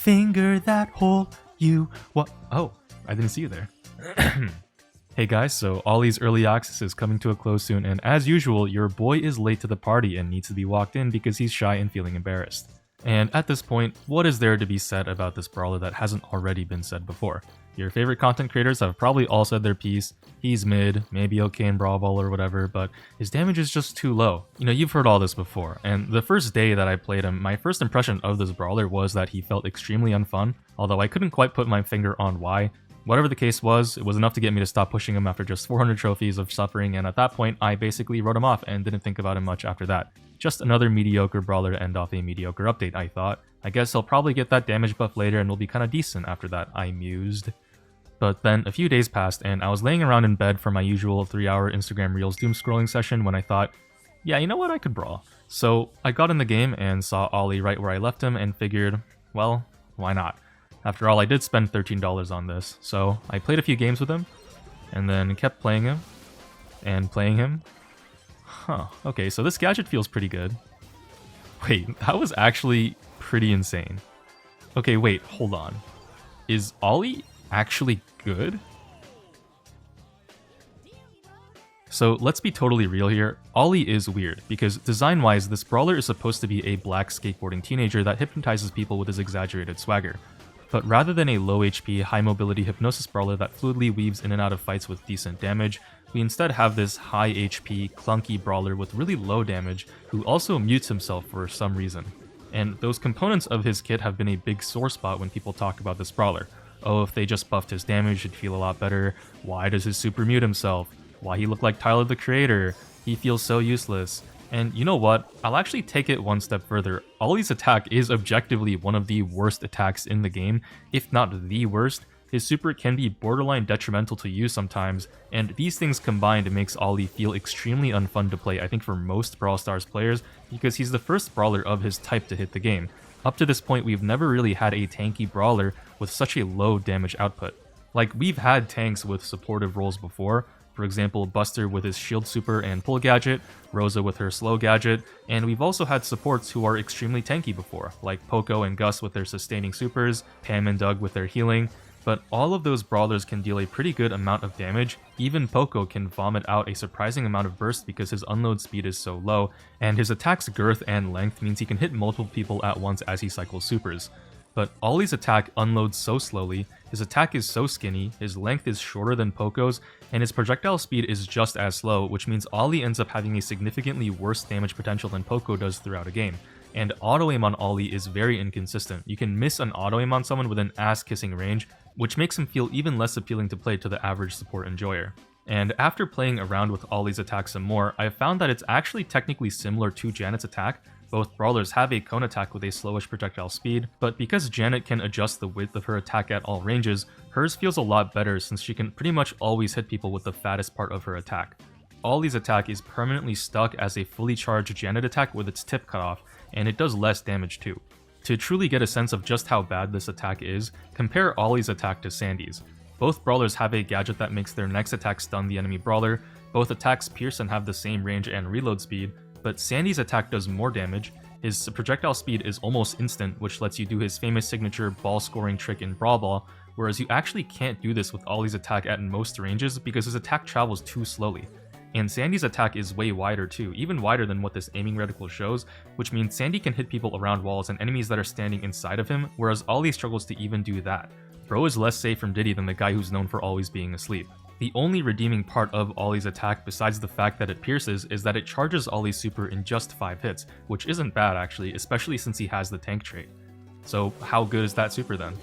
Finger that hole, you what? Oh, I didn't see you there. Hey guys, so Ollie's early access is coming to a close soon, and as usual, your boy is late to the party and needs to be walked in because he's shy and feeling embarrassed. And at this point, what is there to be said about this brawler that hasn't already been said before? Your favorite content creators have probably all said their piece. He's mid, maybe okay in Brawl Ball or whatever, but his damage is just too low. You know, you've heard all this before, and the first day that I played him, my first impression of this brawler was that he felt extremely unfun, although I couldn't quite put my finger on why. Whatever the case was, it was enough to get me to stop pushing him after just 400 trophies of suffering, and at that point, I basically wrote him off and didn't think about him much after that. Just another mediocre brawler to end off a mediocre update, I thought. I guess he'll probably get that damage buff later and will be kinda decent after that, I mused. But then a few days passed and I was laying around in bed for my usual 3-hour Instagram Reels doom scrolling session when I thought, yeah, you know what, I could brawl. So I got in the game and saw Ollie right where I left him and figured, well, why not? After all, I did spend $13 on this, so I played a few games with him, and then kept playing him, and playing him. Huh, okay, so this gadget feels pretty good. Wait, that was actually pretty insane. Okay, wait, hold on. Is Ollie actually good? So let's be totally real here, Ollie is weird, because design-wise, this brawler is supposed to be a black skateboarding teenager that hypnotizes people with his exaggerated swagger. But rather than a low HP, high mobility hypnosis brawler that fluidly weaves in and out of fights with decent damage, we instead have this high HP, clunky brawler with really low damage, who also mutes himself for some reason. And those components of his kit have been a big sore spot when people talk about this brawler. Oh, if they just buffed his damage, it'd feel a lot better. Why does his super mute himself? Why he look like Tyler the Creator? He feels so useless. And you know what? I'll actually take it one step further. Ollie's attack is objectively one of the worst attacks in the game, if not the worst. His super can be borderline detrimental to you sometimes, and these things combined makes Ollie feel extremely unfun to play, I think for most Brawl Stars players, because he's the first brawler of his type to hit the game. Up to this point, we've never really had a tanky brawler with such a low damage output. Like, we've had tanks with supportive roles before, for example, Buster with his shield super and pull gadget, Rosa with her slow gadget, and we've also had supports who are extremely tanky before, like Poco and Gus with their sustaining supers, Pam and Doug with their healing, but all of those brawlers can deal a pretty good amount of damage. Even Poco can vomit out a surprising amount of burst because his unload speed is so low, and his attack's girth and length means he can hit multiple people at once as he cycles supers. But Ollie's attack unloads so slowly, his attack is so skinny, his length is shorter than Poco's, and his projectile speed is just as slow, which means Ollie ends up having a significantly worse damage potential than Poco does throughout a game. And auto-aim on Ollie is very inconsistent. You can miss an auto-aim on someone with an ass-kissing range, which makes him feel even less appealing to play to the average support enjoyer. And after playing around with Ollie's attack some more, I've found that it's actually technically similar to Janet's attack. Both brawlers have a cone attack with a slowish projectile speed, but because Janet can adjust the width of her attack at all ranges, hers feels a lot better since she can pretty much always hit people with the fattest part of her attack. Ollie's attack is permanently stuck as a fully charged Janet attack with its tip cut off, and it does less damage too. To truly get a sense of just how bad this attack is, compare Ollie's attack to Sandy's. Both brawlers have a gadget that makes their next attack stun the enemy brawler, both attacks pierce and have the same range and reload speed, but Sandy's attack does more damage, his projectile speed is almost instant, which lets you do his famous signature ball scoring trick in Brawl Ball, whereas you actually can't do this with Ollie's attack at most ranges because his attack travels too slowly. And Sandy's attack is way wider too, even wider than what this aiming reticle shows, which means Sandy can hit people around walls and enemies that are standing inside of him, whereas Ollie struggles to even do that. Bro is less safe from Diddy than the guy who's known for always being asleep. The only redeeming part of Ollie's attack besides the fact that it pierces is that it charges Ollie's super in just 5 hits, which isn't bad actually, especially since he has the tank trait. So how good is that super then?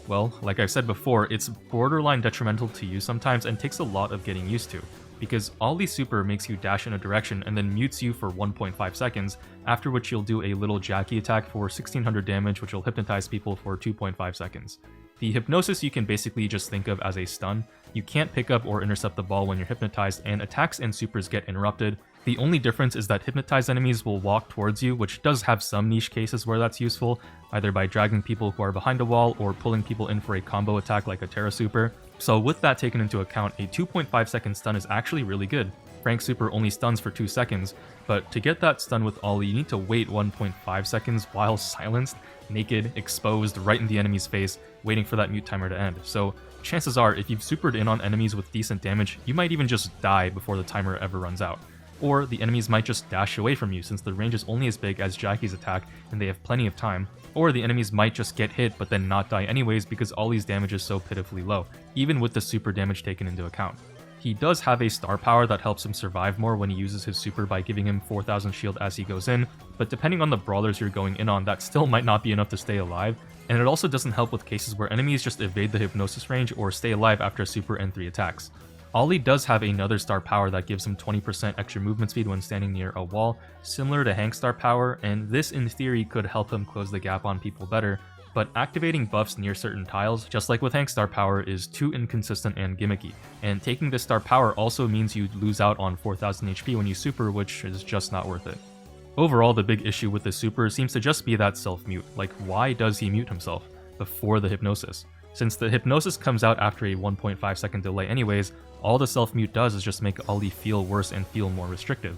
Well, like I've said before, it's borderline detrimental to you sometimes and takes a lot of getting used to, because Ollie's super makes you dash in a direction and then mutes you for 1.5 seconds, after which you'll do a little Jackie attack for 1600 damage which will hypnotize people for 2.5 seconds. The hypnosis you can basically just think of as a stun. You can't pick up or intercept the ball when you're hypnotized, and attacks and supers get interrupted. The only difference is that hypnotized enemies will walk towards you, which does have some niche cases where that's useful, either by dragging people who are behind a wall or pulling people in for a combo attack like a Terra Super. So with that taken into account, a 2.5 second stun is actually really good. Frank's super only stuns for 2 seconds, but to get that stun with Ollie, you need to wait 1.5 seconds while silenced, naked, exposed, right in the enemy's face, waiting for that mute timer to end. So chances are, if you've supered in on enemies with decent damage, you might even just die before the timer ever runs out. Or the enemies might just dash away from you since the range is only as big as Jackie's attack and they have plenty of time. Or the enemies might just get hit but then not die anyways because Ollie's damage is so pitifully low, even with the super damage taken into account. He does have a star power that helps him survive more when he uses his super by giving him 4000 shield as he goes in, but depending on the brawlers you're going in on, that still might not be enough to stay alive, and it also doesn't help with cases where enemies just evade the hypnosis range or stay alive after super and 3 attacks. Ollie does have another star power that gives him 20% extra movement speed when standing near a wall, similar to Hank's star power, and this in theory could help him close the gap on people better, but activating buffs near certain tiles, just like with Hank's star power, is too inconsistent and gimmicky, and taking this star power also means you lose out on 4000 HP when you super, which is just not worth it. Overall, the big issue with this super seems to just be that self-mute. Like, why does he mute himself before the hypnosis? Since the hypnosis comes out after a 1.5 second delay anyways, all the self-mute does is just make Ollie feel worse and feel more restrictive.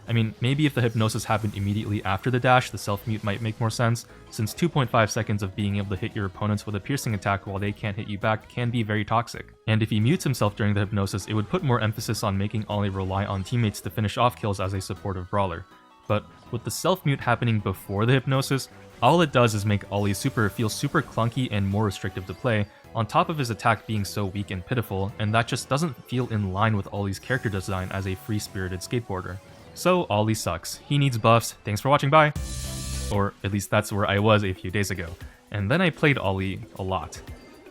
I mean, maybe if the hypnosis happened immediately after the dash, the self-mute might make more sense, since 2.5 seconds of being able to hit your opponents with a piercing attack while they can't hit you back can be very toxic. And if he mutes himself during the hypnosis, it would put more emphasis on making Ollie rely on teammates to finish off kills as a supportive brawler. But with the self-mute happening before the hypnosis, all it does is make Ollie's super feel super clunky and more restrictive to play, on top of his attack being so weak and pitiful, and that just doesn't feel in line with Ollie's character design as a free-spirited skateboarder. So Ollie sucks. He needs buffs. Thanks for watching, bye! Or at least that's where I was a few days ago. And then I played Ollie a lot.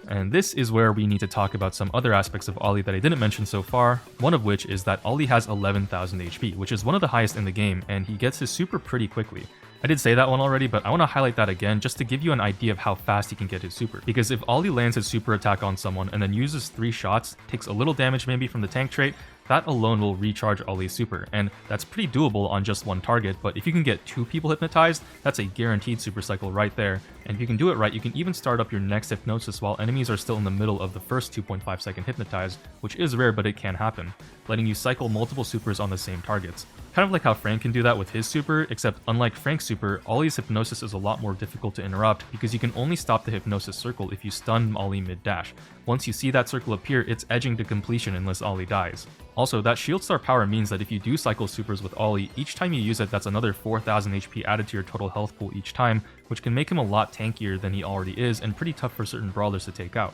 And this is where we need to talk about some other aspects of Ollie that I didn't mention so far, one of which is that Ollie has 11,000 HP, which is one of the highest in the game, and he gets his super pretty quickly. I did say that one already, but I want to highlight that again just to give you an idea of how fast he can get his super. Because if Ollie lands his super attack on someone and then uses 3 shots, takes a little damage maybe from the tank trait, that alone will recharge Ollie's super, and that's pretty doable on just one target, but if you can get 2 people hypnotized, that's a guaranteed super cycle right there, and if you can do it right, you can even start up your next hypnosis while enemies are still in the middle of the first 2.5 second hypnotize, which is rare but it can happen, letting you cycle multiple supers on the same targets. Kind of like how Frank can do that with his super, except unlike Frank's super, Ollie's hypnosis is a lot more difficult to interrupt because you can only stop the hypnosis circle if you stun Ollie mid-dash. Once you see that circle appear, it's edging to completion unless Ollie dies. Also, that shield star power means that if you do cycle supers with Ollie, each time you use it, that's another 4000 HP added to your total health pool each time, which can make him a lot tankier than he already is and pretty tough for certain brawlers to take out.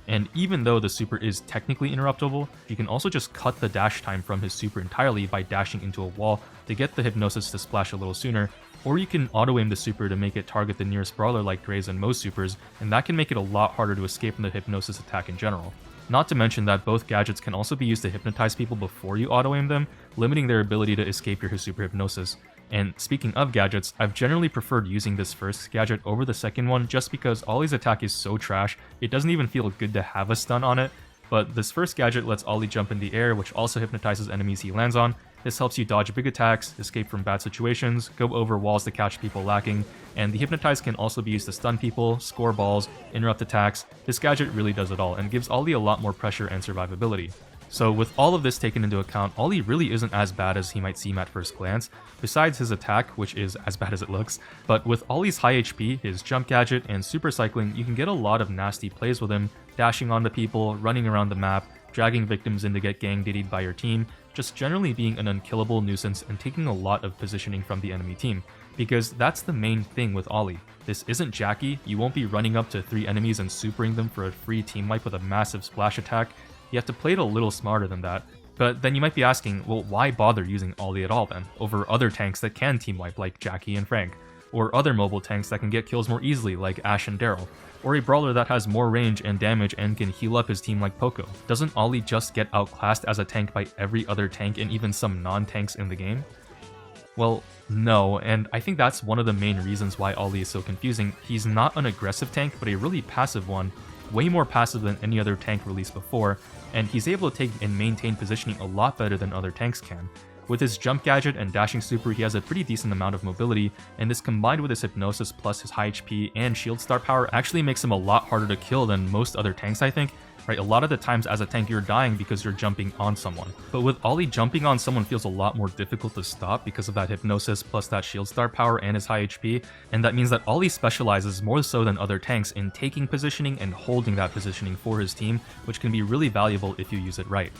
And even though the super is technically interruptible, you can also just cut the dash time from his super entirely by dashing into a wall to get the hypnosis to splash a little sooner, or you can auto-aim the super to make it target the nearest brawler like Dre's and most supers, and that can make it a lot harder to escape from the hypnosis attack in general. Not to mention that both gadgets can also be used to hypnotize people before you auto-aim them, limiting their ability to escape your super hypnosis. And speaking of gadgets, I've generally preferred using this first gadget over the second one just because Ollie's attack is so trash, it doesn't even feel good to have a stun on it, but this first gadget lets Ollie jump in the air, which also hypnotizes enemies he lands on. This helps you dodge big attacks, escape from bad situations, go over walls to catch people lacking, and the hypnotize can also be used to stun people, score balls, interrupt attacks. This gadget really does it all and gives Ollie a lot more pressure and survivability. So with all of this taken into account, Ollie really isn't as bad as he might seem at first glance, besides his attack, which is as bad as it looks. But with Ollie's high HP, his jump gadget, and super cycling, you can get a lot of nasty plays with him, dashing onto people, running around the map, dragging victims in to get gang diddied by your team, just generally being an unkillable nuisance and taking a lot of positioning from the enemy team. Because that's the main thing with Ollie. This isn't Jackie, you won't be running up to 3 enemies and supering them for a free team wipe with a massive splash attack. You have to play it a little smarter than that. But then you might be asking, well, why bother using Ollie at all then, over other tanks that can team wipe like Jackie and Frank, or other mobile tanks that can get kills more easily like Ash and Daryl, or a brawler that has more range and damage and can heal up his team like Poco? Doesn't Ollie just get outclassed as a tank by every other tank and even some non-tanks in the game? Well, no, and I think that's one of the main reasons why Ollie is so confusing. He's not an aggressive tank, but a really passive one, way more passive than any other tank released before, and he's able to take and maintain positioning a lot better than other tanks can. With his jump gadget and dashing super, he has a pretty decent amount of mobility, and this combined with his hypnosis plus his high HP and shield star power actually makes him a lot harder to kill than most other tanks, I think, right? A lot of the times as a tank you're dying because you're jumping on someone. But with ollie, jumping on someone feels a lot more difficult to stop because of that hypnosis plus that shield star power and his high HP, and that means that ollie specializes more so than other tanks in taking positioning and holding that positioning for his team, which can be really valuable if you use it right.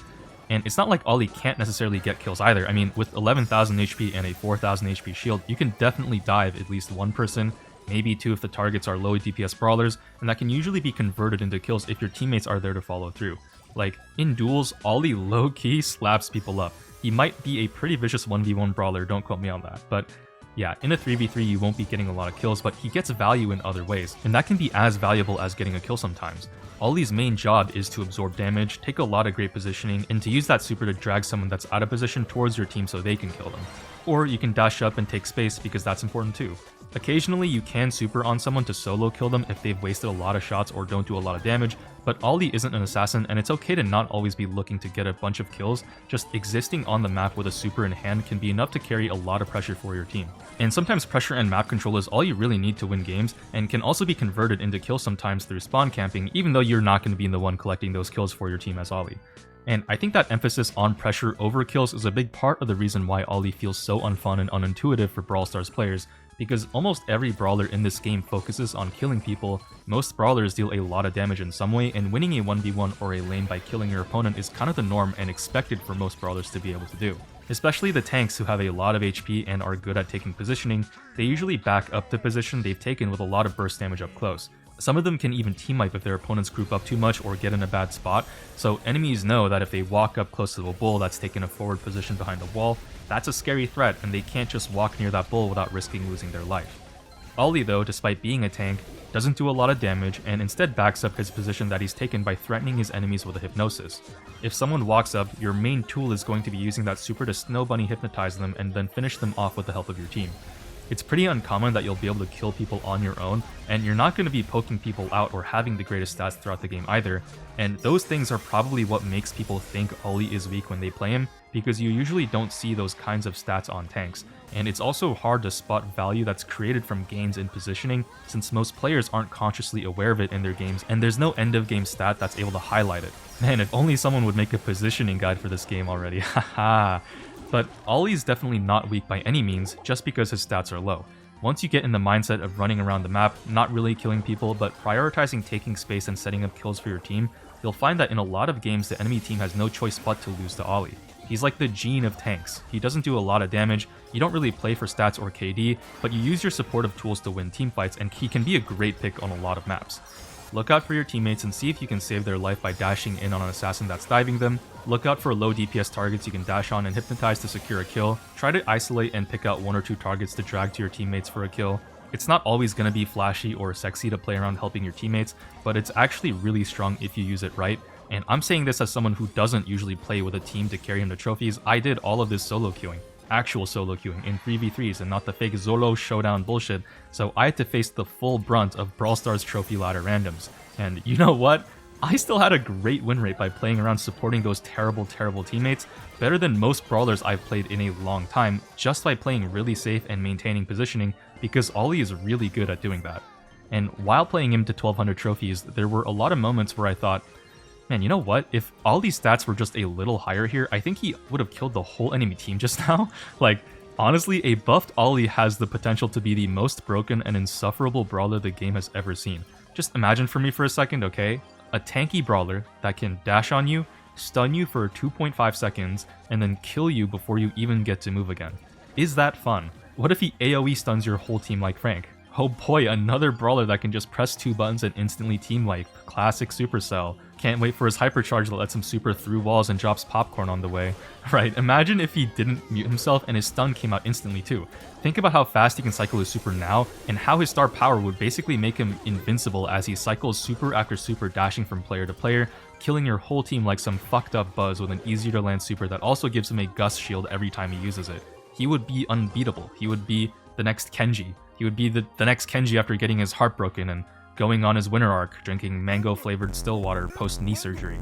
And it's not like ollie can't necessarily get kills either. I mean, with 11,000 HP and a 4,000 HP shield, you can definitely dive at least one person, maybe two if the targets are low DPS brawlers, and that can usually be converted into kills if your teammates are there to follow through. Like, in duels, ollie low-key slaps people up. He might be a pretty vicious 1v1 brawler, don't quote me on that, but yeah, in a 3v3 you won't be getting a lot of kills, but he gets value in other ways, and that can be as valuable as getting a kill sometimes. Ollie's main job is to absorb damage, take a lot of great positioning, and to use that super to drag someone that's out of position towards your team so they can kill them. Or you can dash up and take space because that's important too. Occasionally you can super on someone to solo kill them if they've wasted a lot of shots or don't do a lot of damage, but ollie isn't an assassin and it's okay to not always be looking to get a bunch of kills. Just existing on the map with a super in hand can be enough to carry a lot of pressure for your team. And sometimes pressure and map control is all you really need to win games, and can also be converted into kills sometimes through spawn camping, even though you're not going to be the one collecting those kills for your team as ollie. And I think that emphasis on pressure over kills is a big part of the reason why ollie feels so unfun and unintuitive for Brawl Stars players, because almost every brawler in this game focuses on killing people. Most brawlers deal a lot of damage in some way, and winning a 1v1 or a lane by killing your opponent is kind of the norm and expected for most brawlers to be able to do. Especially the tanks who have a lot of HP and are good at taking positioning, they usually back up the position they've taken with a lot of burst damage up close. Some of them can even team wipe if their opponents group up too much or get in a bad spot, so enemies know that if they walk up close to a bull that's taken a forward position behind a wall, that's a scary threat and they can't just walk near that bull without risking losing their life. Ollie though, despite being a tank, doesn't do a lot of damage and instead backs up his position that he's taken by threatening his enemies with a hypnosis. If someone walks up, your main tool is going to be using that super to snow bunny hypnotize them and then finish them off with the help of your team. It's pretty uncommon that you'll be able to kill people on your own, and you're not going to be poking people out or having the greatest stats throughout the game either, and those things are probably what makes people think ollie is weak when they play him, because you usually don't see those kinds of stats on tanks, and it's also hard to spot value that's created from gains in positioning since most players aren't consciously aware of it in their games, and there's no end of game stat that's able to highlight it. Man, if only someone would make a positioning guide for this game already, haha. But ollie's definitely not weak by any means, just because his stats are low. Once you get in the mindset of running around the map, not really killing people, but prioritizing taking space and setting up kills for your team, you'll find that in a lot of games the enemy team has no choice but to lose to ollie. He's like the gene of tanks. He doesn't do a lot of damage, you don't really play for stats or KD, but you use your supportive tools to win teamfights, and he can be a great pick on a lot of maps. Look out for your teammates and see if you can save their life by dashing in on an assassin that's diving them. Look out for low DPS targets you can dash on and hypnotize to secure a kill. Try to isolate and pick out one or two targets to drag to your teammates for a kill. It's not always going to be flashy or sexy to play around helping your teammates, but it's actually really strong if you use it right. And I'm saying this as someone who doesn't usually play with a team to carry him to trophies. I did all of this solo queuing. Actual solo queuing in 3v3s and not the fake Zolo showdown bullshit, so I had to face the full brunt of Brawl Stars trophy ladder randoms. And you know what? I still had a great win rate by playing around supporting those terrible teammates, better than most brawlers I've played in a long time, just by playing really safe and maintaining positioning, because ollie is really good at doing that. And while playing him to 1200 trophies, there were a lot of moments where I thought, man, you know what? If ollie's stats were just a little higher here, I think he would have killed the whole enemy team just now. Like, honestly, a buffed ollie has the potential to be the most broken and insufferable brawler the game has ever seen. Just imagine for me for a second, okay? A tanky brawler that can dash on you, stun you for 2.5 seconds, and then kill you before you even get to move again. Is that fun? What if he AoE stuns your whole team like Frank? Oh boy, another brawler that can just press 2 buttons and instantly team wipe. Classic Supercell. Can't wait for his hypercharge that lets him super through walls and drops popcorn on the way. Right, imagine if he didn't mute himself and his stun came out instantly too. Think about how fast he can cycle his super now, and how his star power would basically make him invincible as he cycles super after super, dashing from player to player, killing your whole team like some fucked up Buzz with an easier to land super that also gives him a gust shield every time he uses it. He would be unbeatable. He would be the next Kenji. He would be the next Kenji after getting his heart broken and going on his winter arc, drinking mango-flavored still water post-knee surgery.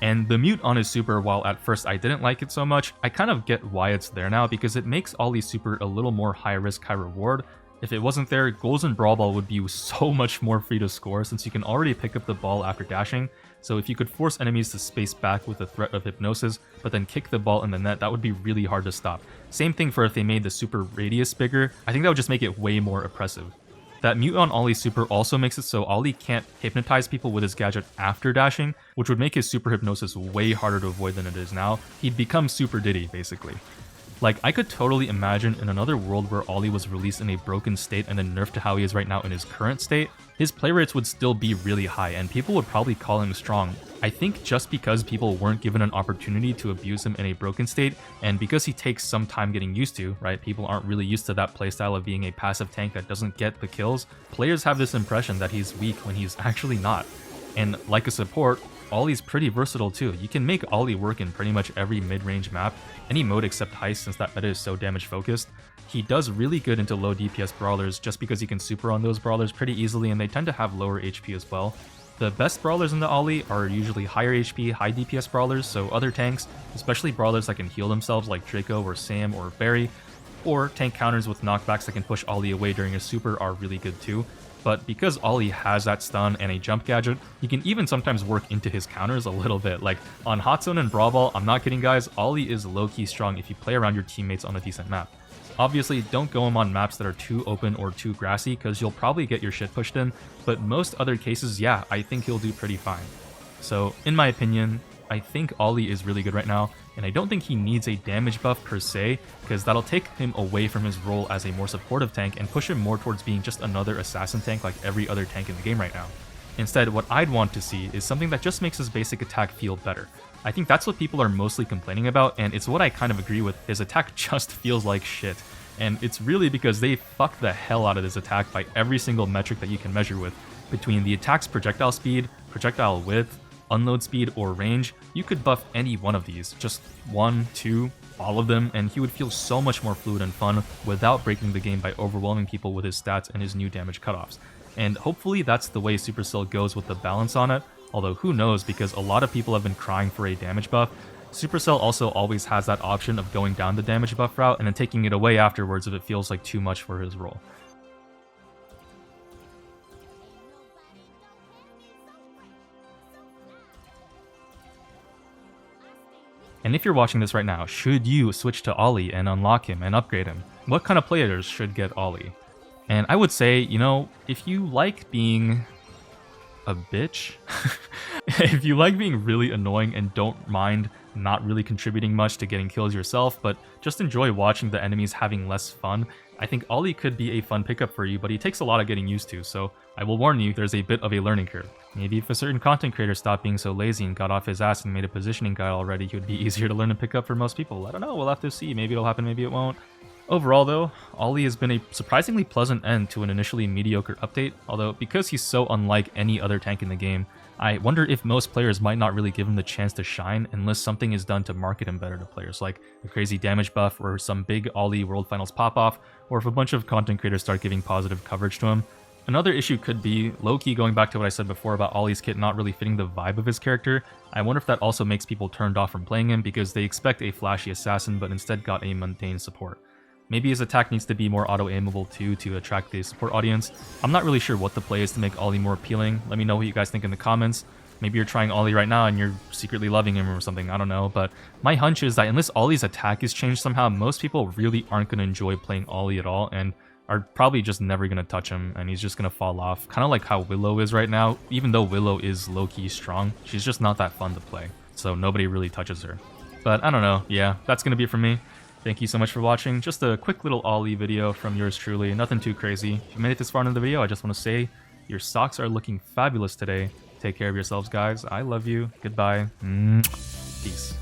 And the mute on his super, while at first I didn't like it so much, I kind of get why it's there now because it makes ollie's super a little more high risk, high reward, If it wasn't there, goals in Brawl Ball would be so much more free to score since you can already pick up the ball after dashing. So if you could force enemies to space back with the threat of hypnosis, but then kick the ball in the net, that would be really hard to stop. Same thing for if they made the super radius bigger. I think that would just make it way more oppressive. That mute on Ollie super also makes it so Ollie can't hypnotize people with his gadget after dashing, which would make his super hypnosis way harder to avoid than it is now. He'd become Super Diddy, basically. Like, I could totally imagine in another world where Ollie was released in a broken state and then nerfed to how he is right now in his current state, his play rates would still be really high and people would probably call him strong. I think just because people weren't given an opportunity to abuse him in a broken state, and because he takes some time getting used to, right? People aren't really used to that playstyle of being a passive tank that doesn't get the kills. Players have this impression that he's weak when he's actually not. And like a support, Ollie's pretty versatile too. You can make Ollie work in pretty much every mid-range map, any mode except Heist since that meta is so damage focused. He does really good into low DPS brawlers just because he can super on those brawlers pretty easily and they tend to have lower HP as well. The best brawlers in the Ollie are usually higher HP, high DPS brawlers, so other tanks, especially brawlers that can heal themselves like Draco or Sam or Barry, or tank counters with knockbacks that can push Ollie away during a super are really good too. But because Ollie has that stun and a jump gadget, he can even sometimes work into his counters a little bit. Like on Hot Zone and Brawl Ball, I'm not kidding guys, Ollie is low-key strong if you play around your teammates on a decent map. Obviously, don't go him on maps that are too open or too grassy because you'll probably get your shit pushed in, but most other cases, yeah, I think he'll do pretty fine. So, in my opinion, I think Ollie is really good right now, and I don't think he needs a damage buff per se, because that'll take him away from his role as a more supportive tank and push him more towards being just another assassin tank like every other tank in the game right now. Instead, what I'd want to see is something that just makes his basic attack feel better. I think that's what people are mostly complaining about, and it's what I kind of agree with. His attack just feels like shit. And it's really because they fucked the hell out of this attack by every single metric that you can measure with. Between the attack's projectile speed, projectile width, unload speed, or range, you could buff any one of these. Just 1, 2, all of them, and he would feel so much more fluid and fun without breaking the game by overwhelming people with his stats and his new damage cutoffs. And hopefully that's the way Supercell goes with the balance on it, although who knows because a lot of people have been crying for a damage buff. Supercell also always has that option of going down the damage buff route and then taking it away afterwards if it feels like too much for his role. And if you're watching this right now, should you switch to Ollie and unlock him and upgrade him? What kind of players should get Ollie? And I would say, you know, if you like being a bitch, if you like being really annoying and don't mind not really contributing much to getting kills yourself, but just enjoy watching the enemies having less fun, I think Ollie could be a fun pickup for you, but he takes a lot of getting used to, so I will warn you, there's a bit of a learning curve. Maybe if a certain content creator stopped being so lazy and got off his ass and made a positioning guide already, he would be easier to learn and pick up for most people. I don't know, we'll have to see. Maybe it'll happen, maybe it won't. Overall though, Ollie has been a surprisingly pleasant end to an initially mediocre update, although because he's so unlike any other tank in the game, I wonder if most players might not really give him the chance to shine unless something is done to market him better to players, like a crazy damage buff or some big Ollie World Finals pop-off, or if a bunch of content creators start giving positive coverage to him. Another issue could be, low-key going back to what I said before about Ollie's kit not really fitting the vibe of his character. I wonder if that also makes people turned off from playing him because they expect a flashy assassin but instead got a mundane support. Maybe his attack needs to be more auto-aimable too to attract the support audience. I'm not really sure what the play is to make Ollie more appealing. Let me know what you guys think in the comments. Maybe you're trying Ollie right now and you're secretly loving him or something, I don't know. But my hunch is that unless Ollie's attack is changed somehow, most people really aren't going to enjoy playing Ollie at all and are probably just never going to touch him and he's just going to fall off. Kind of like how Willow is right now. Even though Willow is low-key strong, she's just not that fun to play. So nobody really touches her. But I don't know, yeah, that's going to be it for me. Thank you so much for watching. Just a quick little Ollie video from yours truly. Nothing too crazy. If you made it this far into the video, I just want to say your socks are looking fabulous today. Take care of yourselves, guys. I love you. Goodbye. Peace.